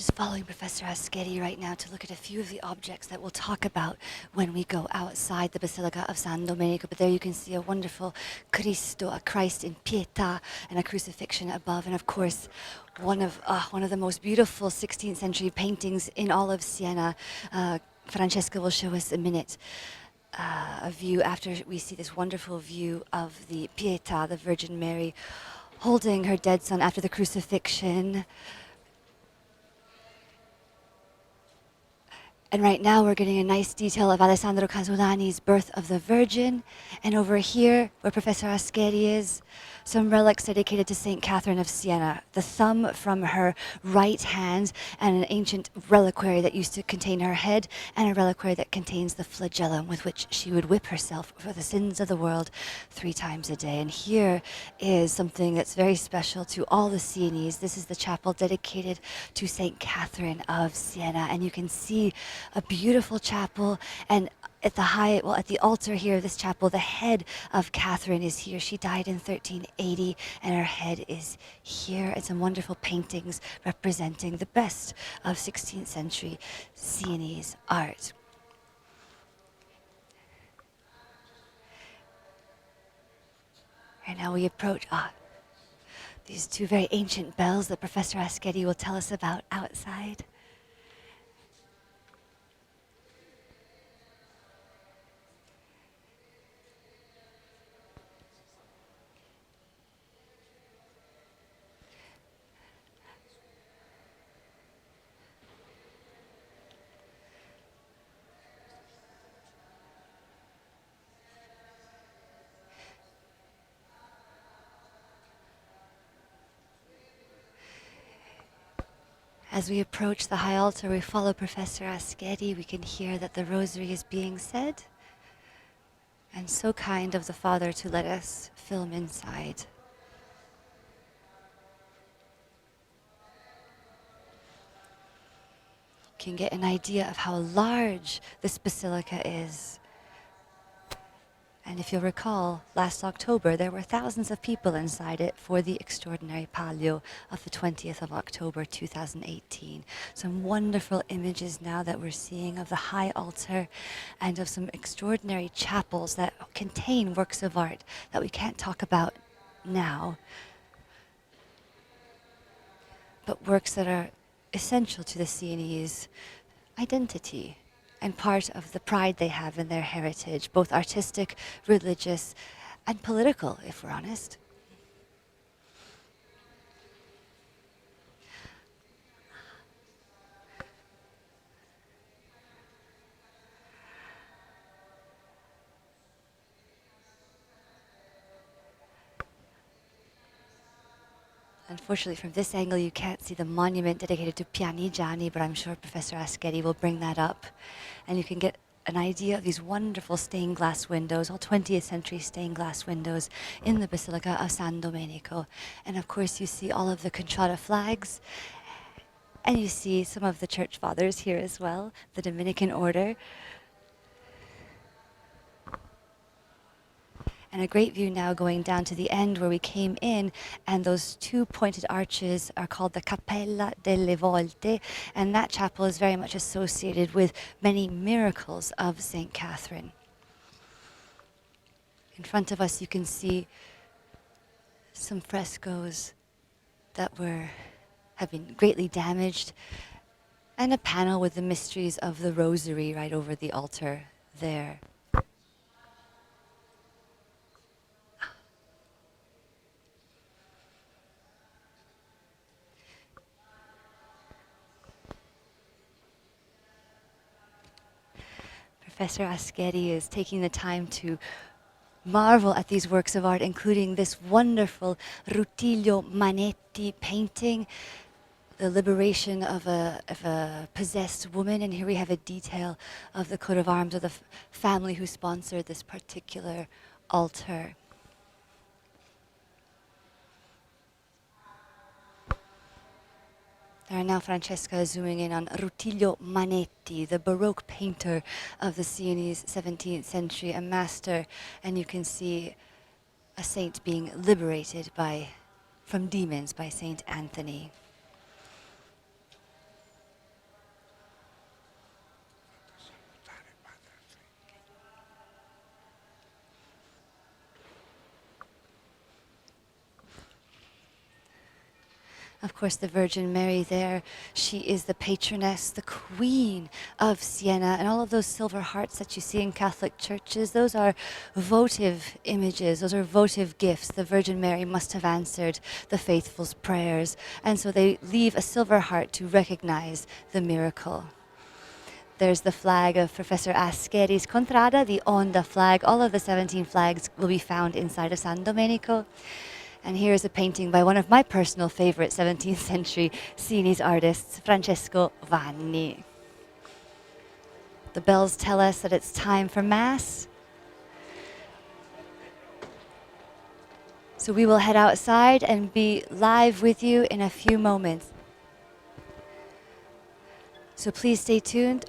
just following Professor Ascheri right now to look at a few of the objects that we'll talk about when we go outside the Basilica of San Domenico. But there you can see a wonderful Cristo, a Christ in Pietà, and a crucifixion above. And of course, one of the most beautiful 16th century paintings in all of Siena. Francesca will show us a minute. A view after we see this wonderful view of the Pietà, the Virgin Mary, holding her dead son after the crucifixion. And right now we're getting a nice detail of Alessandro Casolani's Birth of the Virgin. And over here, where Professor Ascheri is, some relics dedicated to St. Catherine of Siena. The thumb from her right hand and an ancient reliquary that used to contain her head, and a reliquary that contains the flagellum with which she would whip herself for the sins of the world 3 times a day. And here is something that's very special to all the Sienese. This is the chapel dedicated to St. Catherine of Siena. And you can see a beautiful chapel, and at the altar here of this chapel, the head of Catherine is here. She died in 1380, and her head is here. And some wonderful paintings representing the best of 16th century Sienese art. And now we approach these 2 very ancient bells that Professor Ascheri will tell us about outside. As we approach the high altar, we follow Professor Ascheri. We can hear that the rosary is being said. And so kind of the Father to let us film inside. You can get an idea of how large this basilica is. And if you'll recall, last October, there were thousands of people inside it for the extraordinary Palio of the 20th of October, 2018. Some wonderful images now that we're seeing of the high altar and of some extraordinary chapels that contain works of art that we can't talk about now, but works that are essential to the Sienese identity and part of the pride they have in their heritage, both artistic, religious, and political, if we're honest. Unfortunately, from this angle, you can't see the monument dedicated to Pianigiani, but I'm sure Professor Ascheri will bring that up. And you can get an idea of these wonderful stained glass windows, all 20th century stained glass windows in the Basilica of San Domenico. And of course, you see all of the Contrada flags, and you see some of the church fathers here as well, the Dominican order. And a great view now going down to the end where we came in, and those 2 pointed arches are called the Cappella delle Volte, and that chapel is very much associated with many miracles of St. Catherine. In front of us you can see some frescoes that have been greatly damaged, and a panel with the mysteries of the rosary right over the altar there. Professor Ascheri is taking the time to marvel at these works of art, including this wonderful Rutilio Manetti painting, the liberation of a possessed woman. And here we have a detail of the coat of arms of the family who sponsored this particular altar. There are now Francesca zooming in on Rutilio Manetti, the Baroque painter of the Sienese 17th century, a master, and you can see a saint being liberated from demons by Saint Anthony. Of course, the Virgin Mary there, she is the patroness, the queen of Siena, and all of those silver hearts that you see in Catholic churches, those are votive images, those are votive gifts. The Virgin Mary must have answered the faithful's prayers, and so they leave a silver heart to recognize the miracle. There's the flag of Professor Ascheri's Contrada, the Onda flag. All of the 17 flags will be found inside of San Domenico. And here's a painting by one of my personal favorite 17th century Sienese artists, Francesco Vanni. The bells tell us that it's time for Mass. So we will head outside and be live with you in a few moments. So please stay tuned.